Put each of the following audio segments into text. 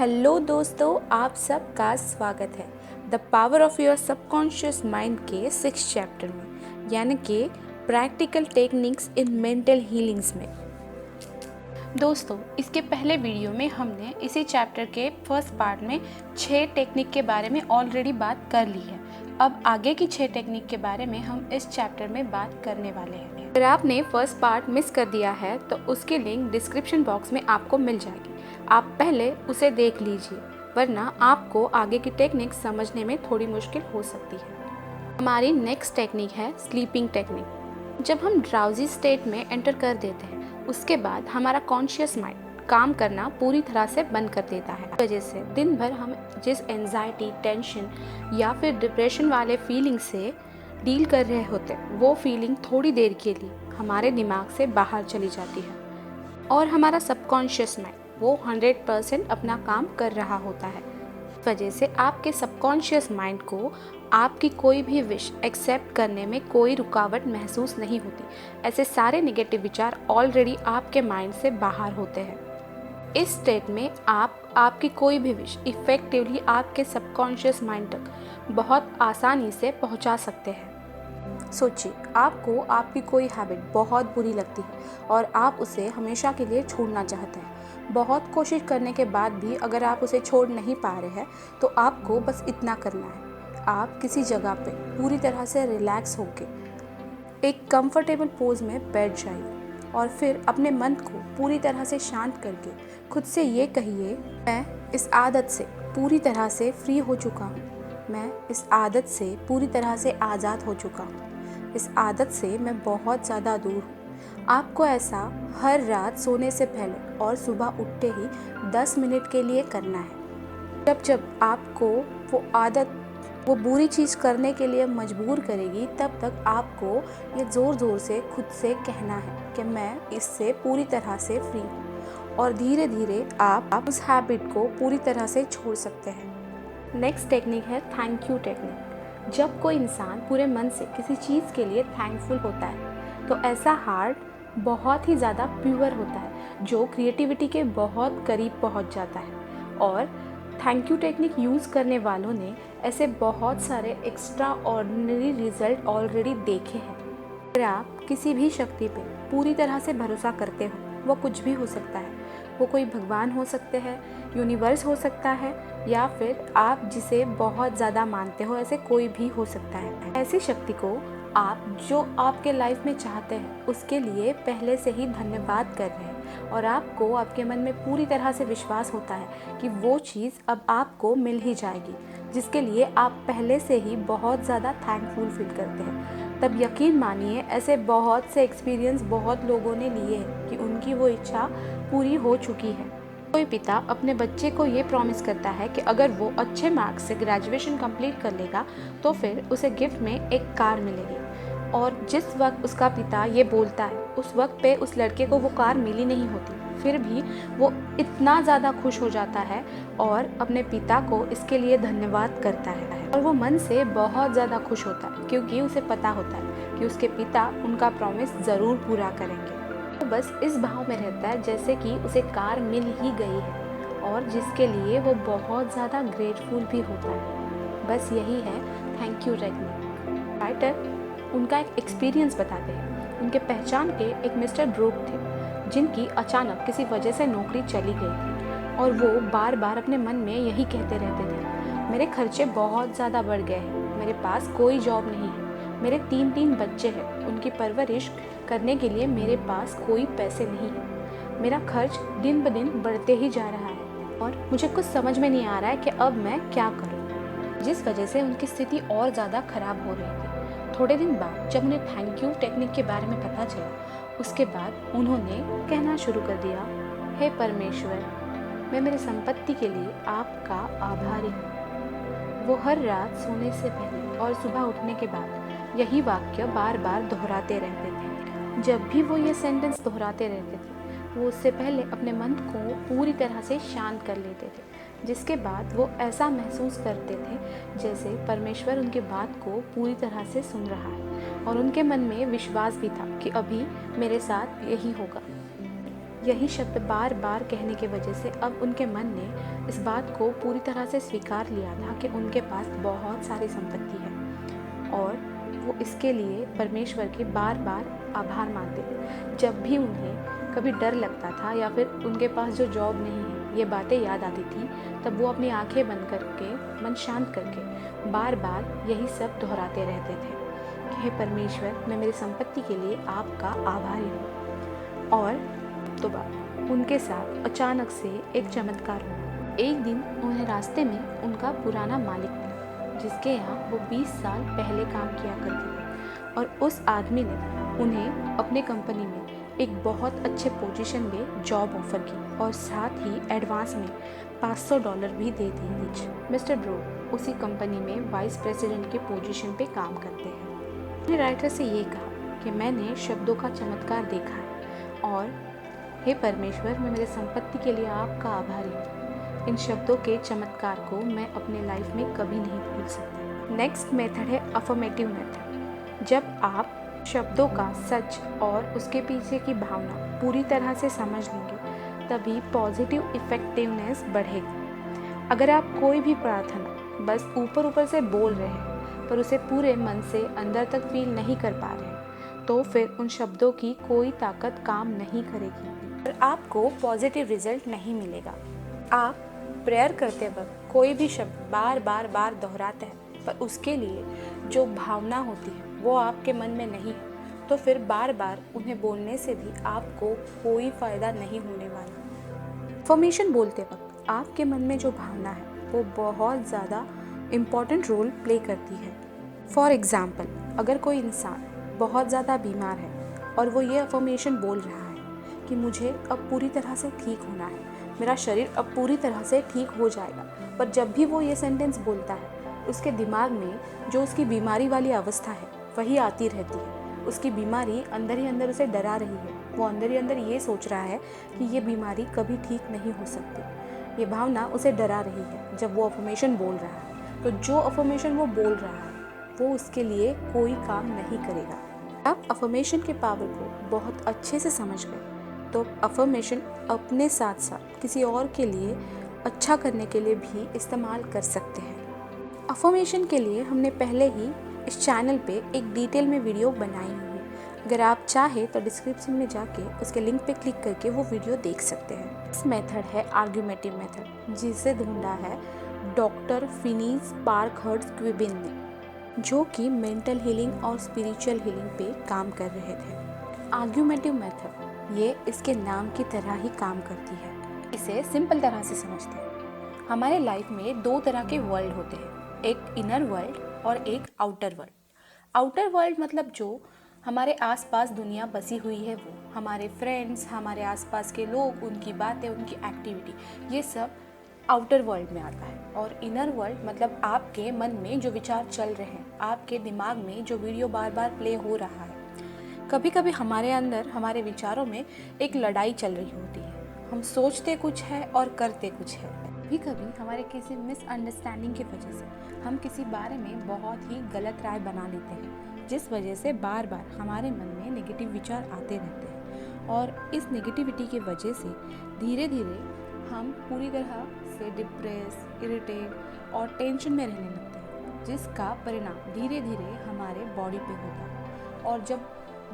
Hello दोस्तों, आप सबका स्वागत है the power of your subconscious mind के 6 चैप्टर में, यानी कि practical techniques in mental healings में। दोस्तों, इसके पहले वीडियो में हमने इसी चैप्टर के फर्स्ट पार्ट में 6 टेक्निक के बारे में ऑलरेडी बात कर ली है। अब आगे की 6 टेक्निक के बारे में हम इस चैप्टर में बात करने वाले हैं। अगर आपने फर्स्ट पार्ट मिस कर दिया है तो उसकी लिंक डिस्क्रिप्शन बॉक्स में आपको मिल जाएगी, आप पहले उसे देख लीजिए, वरना आपको आगे की टेक्निक समझने में थोड़ी मुश्किल हो सकती है। हमारी नेक्स्ट टेक्निक है स्लीपिंग टेक्निक। जब हम ड्राउजी स्टेट में एंटर कर देते हैं, उसके बाद हमारा कॉन्शियस माइंड काम करना पूरी तरह से बंद कर देता है। इस वजह से दिन भर हम जिस एंजाइटी, टेंशन या फिर डिप्रेशन वाले फीलिंग से डील कर रहे होते हैं, वो फीलिंग थोड़ी देर के लिए हमारे दिमाग से बाहर चली जाती है और हमारा सबकॉन्शियस माइंड वो 100% अपना काम कर रहा होता है। इस वजह से आपके सबकॉन्शियस माइंड को आपकी कोई भी विश एक्सेप्ट करने में कोई रुकावट महसूस नहीं होती। ऐसे सारे नेगेटिव विचार ऑलरेडी आपके माइंड से बाहर होते हैं। इस स्टेट में आप आपकी कोई भी विश इफेक्टिवली आपके सबकॉन्शियस माइंड तक बहुत आसानी से पहुंचा सकते हैं। सोचिए, आपको आपकी कोई हैबिट बहुत बुरी लगती है और आप उसे हमेशा के लिए छोड़ना चाहते हैं। बहुत कोशिश करने के बाद भी अगर आप उसे छोड़ नहीं पा रहे हैं तो आपको बस इतना करना है, आप किसी जगह पे पूरी तरह से रिलैक्स होकर एक कंफर्टेबल पोज में बैठ जाइए और फिर अपने मन को पूरी तरह से शांत करके खुद से ये कहिए, मैं इस आदत से पूरी तरह से फ्री हो चुका हूँ, मैं इस आदत से पूरी तरह से आज़ाद हो चुका हूँ, इस आदत से मैं बहुत ज़्यादा दूर हूँ। आपको ऐसा हर रात सोने से पहले और सुबह उठते ही 10 मिनट के लिए करना है। जब जब आपको वो आदत वो बुरी चीज़ करने के लिए मजबूर करेगी, तब तक आपको ये ज़ोर ज़ोर से खुद से कहना है कि मैं इससे पूरी तरह से फ्री हूँ, और धीरे धीरे आप उस हैबिट को पूरी तरह से छोड़ सकते हैं। नेक्स्ट टेक्निक है थैंक यू टेक्निक। जब कोई इंसान पूरे मन से किसी चीज़ के लिए थैंकफुल होता है तो ऐसा हार्ट बहुत ही ज़्यादा प्योर होता है, जो क्रिएटिविटी के बहुत करीब पहुंच जाता है। और थैंक यू टेक्निक यूज़ करने वालों ने ऐसे बहुत सारे एक्स्ट्रा ऑर्डिनरी रिजल्ट ऑलरेडी देखे हैं। अगर आप किसी भी शक्ति पे पूरी तरह से भरोसा करते हो, वो कुछ भी हो सकता है, वो कोई भगवान हो सकते हैं, यूनिवर्स हो सकता है, या फिर आप जिसे बहुत ज़्यादा मानते हो, ऐसे कोई भी हो सकता है। ऐसी शक्ति को आप जो आपके लाइफ में चाहते हैं उसके लिए पहले से ही धन्यवाद कर रहे हैं, और आपको आपके मन में पूरी तरह से विश्वास होता है कि वो चीज़ अब आपको मिल ही जाएगी, जिसके लिए आप पहले से ही बहुत ज़्यादा थैंकफुल फील करते हैं। तब यकीन मानिए, ऐसे बहुत से एक्सपीरियंस बहुत लोगों ने लिए हैं कि उनकी वो इच्छा पूरी हो चुकी है। कोई पिता अपने बच्चे को ये प्रॉमिस करता है कि अगर वो अच्छे मार्क्स से ग्रेजुएशन कंप्लीट कर लेगा तो फिर उसे गिफ्ट में एक कार मिलेगी, और जिस वक्त उसका पिता ये बोलता है उस वक्त पे उस लड़के को वो कार मिली नहीं होती, फिर भी वो इतना ज़्यादा खुश हो जाता है और अपने पिता को इसके लिए धन्यवाद करता है, और वो मन से बहुत ज़्यादा खुश होता है क्योंकि उसे पता होता है कि उसके पिता उनका प्रॉमिस ज़रूर पूरा करेंगे। वो बस इस भाव में रहता है जैसे कि उसे कार मिल ही गई है, और जिसके लिए वो बहुत ज़्यादा ग्रेटफुल भी होता है। बस यही है थैंक यू टेक्निक। राइटर उनका एक एक्सपीरियंस बताते हैं। उनके पहचान के एक मिस्टर ब्रूक थे, जिनकी अचानक किसी वजह से नौकरी चली गई थी, और वो बार बार अपने मन में यही कहते रहते थे, मेरे खर्चे बहुत ज़्यादा बढ़ गए हैं, मेरे पास कोई जॉब नहीं है, मेरे 3 बच्चे हैं, उनकी परवरिश करने के लिए मेरे पास कोई पैसे नहीं है, मेरा खर्च दिन ब दिन बढ़ते ही जा रहा है और मुझे कुछ समझ में नहीं आ रहा है कि अब मैं क्या करूं। जिस वजह से उनकी स्थिति और ज़्यादा ख़राब हो रही थी। थोड़े दिन बाद जब उन्हें थैंक यू टेक्निक के बारे में पता चला, उसके बाद उन्होंने कहना शुरू कर दिया, हे परमेश्वर, मैं मेरी संपत्ति के लिए आपका आभारी हूँ। वो हर रात सोने से पहले और सुबह उठने के बाद यही वाक्य बार बार दोहराते रहते थे। जब भी वो ये सेंटेंस दोहराते रहते थे, वो उससे पहले अपने मन को पूरी तरह से शांत कर लेते थे, जिसके बाद वो ऐसा महसूस करते थे जैसे परमेश्वर उनकी बात को पूरी तरह से सुन रहा है, और उनके मन में विश्वास भी था कि अभी मेरे साथ यही होगा। यही शब्द बार बार कहने की वजह से अब उनके मन ने इस बात को पूरी तरह से स्वीकार लिया था कि उनके पास बहुत सारी संपत्ति है और वो इसके लिए परमेश्वर के बार बार आभार मानते थे। जब भी उन्हें कभी डर लगता था या फिर उनके पास जो जॉब नहीं है ये बातें याद आती थी, तब वो अपनी आंखें बंद करके मन शांत करके बार बार यही सब दोहराते रहते थे कि हे परमेश्वर, मैं मेरी संपत्ति के लिए आपका आभारी हूँ। और तो उनके साथ अचानक से एक चमत्कार हुआ। एक दिन उन्हें रास्ते में उनका पुराना मालिक मिला जिसके यहाँ वो 20 साल पहले काम किया करते थे और उस आदमी ने उन्हें अपने कंपनी में एक बहुत अच्छे पोजीशन में जॉब ऑफर की और साथ ही एडवांस में $500 भी दे दिए। मिस्टर ब्रो उसी कंपनी में वाइस प्रेसिडेंट के पोजीशन पे काम करते हैं। उन्हें राइटर से ये कहा कि मैंने शब्दों का चमत्कार देखा है और हे परमेश्वर, मैं मेरे संपत्ति के लिए आपका आभारी हूँ। इन शब्दों के चमत्कार को मैं अपने लाइफ में कभी नहीं भूल सकती। नेक्स्ट मेथड है अफर्मेटिव मेथड। जब आप शब्दों का सच और उसके पीछे की भावना पूरी तरह से समझ लेंगे तभी पॉजिटिव इफेक्टिवनेस बढ़ेगी। अगर आप कोई भी प्रार्थना बस ऊपर ऊपर से बोल रहे हैं पर उसे पूरे मन से अंदर तक फील नहीं कर पा रहे हैं तो फिर उन शब्दों की कोई ताकत काम नहीं करेगी और आपको पॉजिटिव रिजल्ट नहीं मिलेगा। आप प्रेयर करते वक्त कोई भी शब्द बार बार दोहराते हैं पर उसके लिए जो भावना होती है वो आपके मन में नहीं है तो फिर बार बार उन्हें बोलने से भी आपको कोई फ़ायदा नहीं होने वाला। अफर्मेशन बोलते वक्त आपके मन में जो भावना है वो बहुत ज़्यादा इम्पॉर्टेंट रोल प्ले करती है। फॉर एग्ज़ाम्पल, अगर कोई इंसान बहुत ज़्यादा बीमार है और वो ये अफर्मेशन बोल रहा है कि मुझे अब पूरी तरह से ठीक होना है, मेरा शरीर अब पूरी तरह से ठीक हो जाएगा, पर जब भी वो ये सेंटेंस बोलता है उसके दिमाग में जो उसकी बीमारी वाली अवस्था है वही आती रहती है। उसकी बीमारी अंदर ही अंदर उसे डरा रही है। वो अंदर ही अंदर ये सोच रहा है कि ये बीमारी कभी ठीक नहीं हो सकती। ये भावना उसे डरा रही है जब वो अफर्मेशन बोल रहा है। तो जो अफर्मेशन वो बोल रहा है वो उसके लिए कोई काम नहीं करेगा। आप अफर्मेशन के पावर को बहुत अच्छे से समझ गए तो अफर्मेशन अपने साथ साथ किसी और के लिए अच्छा करने के लिए भी इस्तेमाल कर सकते हैं। अफर्मेशन के लिए हमने पहले ही इस चैनल पे एक डिटेल में वीडियो बनाई हुई है। अगर आप चाहें तो डिस्क्रिप्शन में जाके उसके लिंक पे क्लिक करके वो वीडियो देख सकते हैं। इस मेथड है आर्ग्यूमेटिव मेथड, जिसे ढूंढा है डॉक्टर फिनिस पार्खहर्स्ट-क्विबिन ने, जो कि मेंटल हीलिंग और स्पिरिचुअल हीलिंग पे काम कर रहे थे। आर्ग्यूमेटिव मेथड ये इसके नाम की तरह ही काम करती है। इसे सिंपल तरह से समझते हैं। हमारे लाइफ में दो तरह के वर्ल्ड होते हैं, एक इनर वर्ल्ड और एक आउटर वर्ल्ड। आउटर वर्ल्ड मतलब जो हमारे आसपास दुनिया बसी हुई है, वो हमारे फ्रेंड्स, हमारे आसपास के लोग, उनकी बातें, उनकी एक्टिविटी, ये सब आउटर वर्ल्ड में आता है। और इनर वर्ल्ड मतलब आपके मन में जो विचार चल रहे हैं, आपके दिमाग में जो वीडियो बार बार प्ले हो रहा है। कभी कभी हमारे अंदर, हमारे विचारों में एक लड़ाई चल रही होती है। हम सोचते कुछ है और करते कुछ है। कभी कभी हमारे किसी मिसअंडरस्टैंडिंग की वजह से हम किसी बारे में बहुत ही गलत राय बना लेते हैं, जिस वजह से बार बार हमारे मन में नेगेटिव विचार आते रहते हैं। और इस नेगेटिविटी की वजह से धीरे धीरे हम पूरी तरह से डिप्रेस, इरिटेट और टेंशन में रहने लगते हैं, जिसका परिणाम धीरे धीरे हमारे बॉडी पे होता है। और जब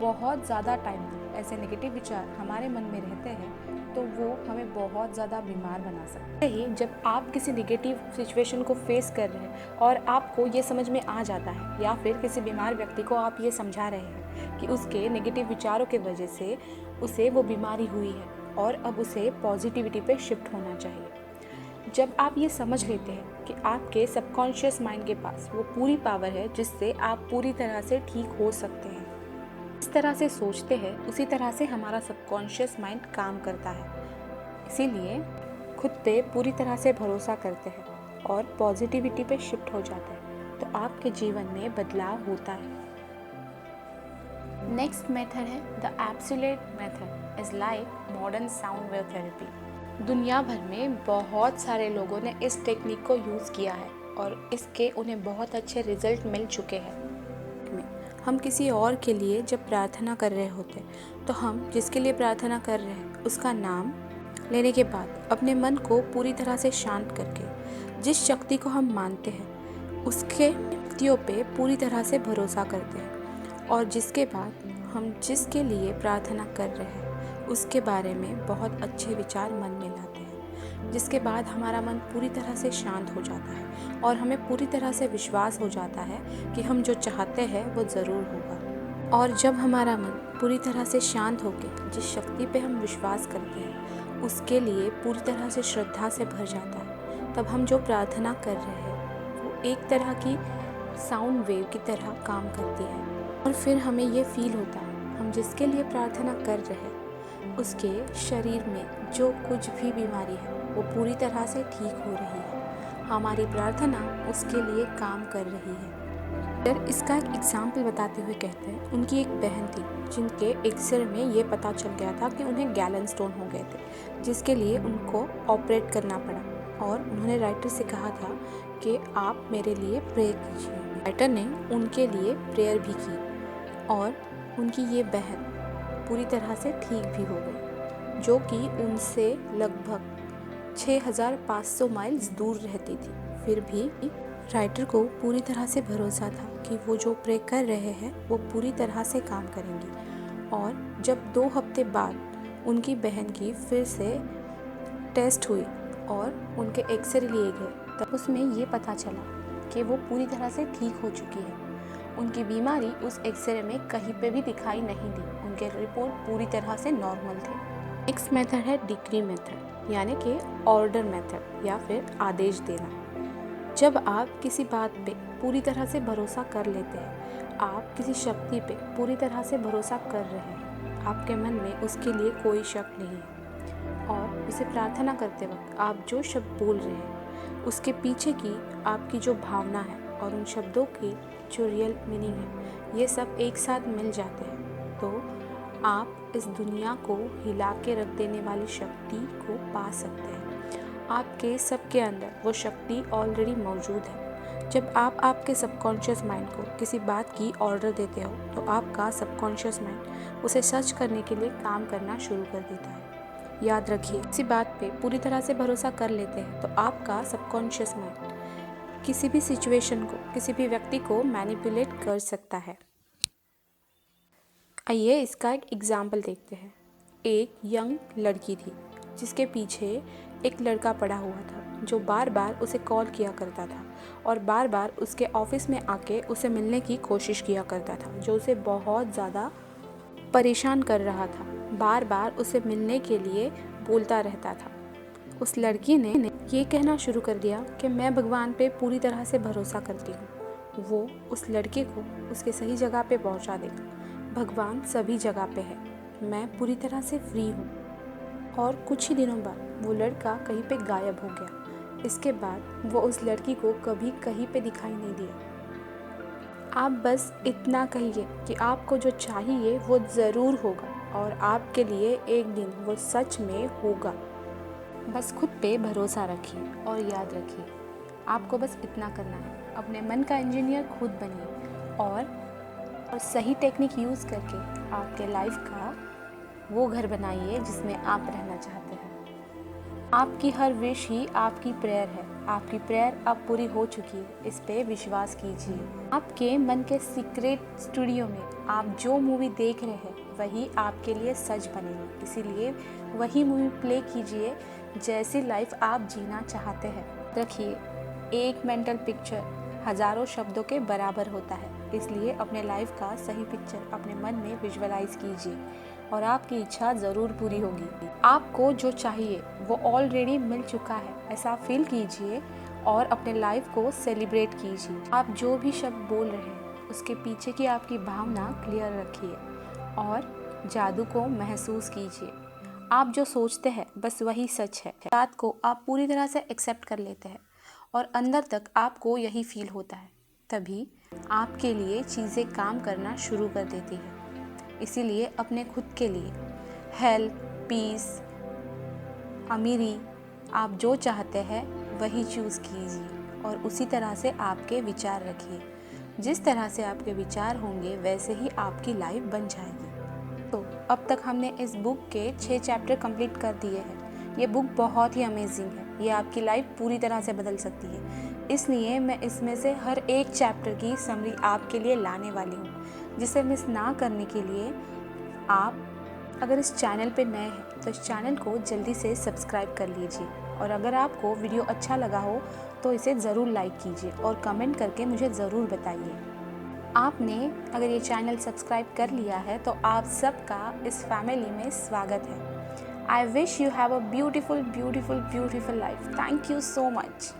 बहुत ज़्यादा टाइम तक ऐसे नेगेटिव विचार हमारे मन में रहते हैं तो वो हमें बहुत ज़्यादा बीमार बना सकते हैं। जब आप किसी नेगेटिव सिचुएशन को फेस कर रहे हैं और आपको ये समझ में आ जाता है, या फिर किसी बीमार व्यक्ति को आप ये समझा रहे हैं कि उसके नेगेटिव विचारों के वजह से उसे वो बीमारी हुई है और अब उसे पॉजिटिविटी पे शिफ्ट होना चाहिए। जब आप ये समझ लेते हैं कि आपके सबकॉन्शियस माइंड के पास वो पूरी पावर है जिससे आप पूरी तरह से ठीक हो सकते हैं, इस तरह से सोचते हैं, उसी तरह से हमारा सबकॉन्शियस माइंड काम करता है। इसीलिए खुद पे पूरी तरह से भरोसा करते हैं और पॉजिटिविटी पे शिफ्ट हो जाते हैं तो आपके जीवन में बदलाव होता है। नेक्स्ट मेथड है the absolute method is like modern sound wave therapy. दुनिया भर में बहुत सारे लोगों ने इस टेक्निक को यूज़ किया है और इसके उन्हें बहुत अच्छे रिजल्ट मिल चुके हैं। हम किसी और के लिए जब प्रार्थना कर रहे होते हैं तो हम जिसके लिए प्रार्थना कर रहे हैं उसका नाम लेने के बाद अपने मन को पूरी तरह से शांत करके जिस शक्ति को हम मानते हैं उसके शक्तियों पे पूरी तरह से भरोसा करते हैं और जिसके बाद हम जिसके लिए प्रार्थना कर रहे हैं उसके बारे में बहुत अच्छे विचार मन में लाते हैं, जिसके बाद हमारा मन पूरी तरह से शांत हो जाता है और हमें पूरी तरह से विश्वास हो जाता है कि हम जो चाहते हैं वो ज़रूर होगा। और जब हमारा मन पूरी तरह से शांत होकर जिस शक्ति पे हम विश्वास करते हैं उसके लिए पूरी तरह से श्रद्धा से भर जाता है, तब हम जो प्रार्थना कर रहे हैं वो एक तरह की साउंड वेव की तरह काम करती है और फिर हमें ये फील होता है हम जिसके लिए प्रार्थना कर रहे हैं उसके शरीर में जो कुछ भी बीमारी है वो पूरी तरह से ठीक हो रही है। हमारी प्रार्थना उसके लिए काम कर रही है। फिर इसका एक एग्जाम्पल बताते हुए कहते हैं उनकी एक बहन थी जिनके एक्सरे में ये पता चल गया था कि उन्हें गैलन स्टोन हो गए थे, जिसके लिए उनको ऑपरेट करना पड़ा और उन्होंने राइटर से कहा था कि आप मेरे लिए प्रेयर कीजिए। राइटर ने उनके लिए प्रेयर भी की और उनकी ये बहन पूरी तरह से ठीक भी हो गई, जो कि उनसे लगभग 6500 माइल्स दूर रहती थी। फिर भी राइटर को पूरी तरह से भरोसा था कि वो जो प्रे कर रहे हैं वो पूरी तरह से काम करेंगी। और जब 2 हफ्ते बाद उनकी बहन की फिर से टेस्ट हुई और उनके एक्सरे लिए गए तब उसमें ये पता चला कि वो पूरी तरह से ठीक हो चुकी है। उनकी बीमारी उस एक्सरे में कहीं पे भी दिखाई नहीं दी, उनके रिपोर्ट पूरी तरह से नॉर्मल थे। नेक्स्ट मेथड है डिक्री मेथड, यानी कि ऑर्डर मेथड या फिर आदेश देना। जब आप किसी बात पे पूरी तरह से भरोसा कर लेते हैं, आप किसी शक्ति पे पूरी तरह से भरोसा कर रहे हैं, आपके मन में उसके लिए कोई शक नहीं है और उसे प्रार्थना करते वक्त आप जो शब्द बोल रहे हैं उसके पीछे की आपकी जो भावना है और उन शब्दों की जो रियल मीनिंग है ये सब एक साथ मिल जाते हैं, तो आप इस दुनिया को हिला के रख देने वाली शक्ति को पा सकते हैं। आपके सबके अंदर वो शक्ति ऑलरेडी मौजूद है। जब आप आपके सबकॉन्शियस माइंड को किसी बात की ऑर्डर देते हो तो आपका सबकॉन्शियस माइंड उसे सच करने के लिए काम करना शुरू कर देता है। याद रखिए, किसी बात पे पूरी तरह से भरोसा कर लेते हैं तो आपका सबकॉन्शियस माइंड किसी भी सिचुएशन को, किसी भी व्यक्ति को मैनिपुलेट कर सकता है। आइए इसका एक एग्जाम्पल देखते हैं। एक यंग लड़की थी जिसके पीछे एक लड़का पड़ा हुआ था जो बार बार उसे कॉल किया करता था और बार बार उसके ऑफिस में आके उसे मिलने की कोशिश किया करता था, जो उसे बहुत ज़्यादा परेशान कर रहा था। बार बार उसे मिलने के लिए बोलता रहता था। उस लड़की ने ये कहना शुरू कर दिया कि मैं भगवान पे पूरी तरह से भरोसा करती हूँ, वो उस लड़के को उसके सही जगह पे पहुँचा देगा। भगवान सभी जगह पे है, मैं पूरी तरह से फ्री हूँ। और कुछ ही दिनों बाद वो लड़का कहीं पे गायब हो गया। इसके बाद वो उस लड़की को कभी कहीं पे दिखाई नहीं दिया। आप बस इतना कहिए कि आपको जो चाहिए वो ज़रूर होगा और आपके लिए एक दिन वो सच में होगा। बस खुद पे भरोसा रखिए और याद रखिए, आपको बस इतना करना है, अपने मन का इंजीनियर खुद बनिए और सही टेक्निक यूज़ करके आपके लाइफ का वो घर बनाइए जिसमें आप रहना चाहते हैं। आपकी हर विश ही आपकी प्रेयर है। आपकी प्रेयर अब पूरी हो चुकी है, इस पे विश्वास कीजिए। आपके मन के सीक्रेट स्टूडियो में आप जो मूवी देख रहे हैं वही आपके लिए सच बनेगी, इसीलिए वही मूवी प्ले कीजिए जैसी लाइफ आप जीना चाहते हैं। रखिए, एक मेंटल पिक्चर हज़ारों शब्दों के बराबर होता है, इसलिए अपने लाइफ का सही पिक्चर अपने मन में विजुअलाइज कीजिए और आपकी इच्छा ज़रूर पूरी होगी। आपको जो चाहिए वो ऑलरेडी मिल चुका है, ऐसा फील कीजिए और अपने लाइफ को सेलिब्रेट कीजिए। आप जो भी शब्द बोल रहे हैं उसके पीछे की आपकी भावना क्लियर रखिए और जादू को महसूस कीजिए। आप जो सोचते हैं बस वही सच है। बात को आप पूरी तरह से एक्सेप्ट कर लेते हैं और अंदर तक आपको यही फील होता है, तभी आपके लिए चीज़ें काम करना शुरू कर देती है। इसीलिए अपने खुद के लिए हेल्थ, पीस, अमीरी, आप जो चाहते हैं वही चूज़ कीजिए और उसी तरह से आपके विचार रखिए। जिस तरह से आपके विचार होंगे वैसे ही आपकी लाइफ बन जाएगी। तो अब तक हमने इस बुक के 6 चैप्टर कंप्लीट कर दिए हैं। ये बुक बहुत ही अमेजिंग है, ये आपकी लाइफ पूरी तरह से बदल सकती है। इसलिए मैं इसमें से हर एक चैप्टर की समरी आपके लिए लाने वाली हूँ, जिसे मिस ना करने के लिए आप अगर इस चैनल पे नए हैं तो इस चैनल को जल्दी से सब्सक्राइब कर लीजिए, और अगर आपको वीडियो अच्छा लगा हो तो इसे ज़रूर लाइक कीजिए और कमेंट करके मुझे ज़रूर बताइए। आपने अगर ये चैनल सब्सक्राइब कर लिया है तो आप सबका इस फैमिली में स्वागत है। I wish you have a beautiful beautiful beautiful life. Thank you so much.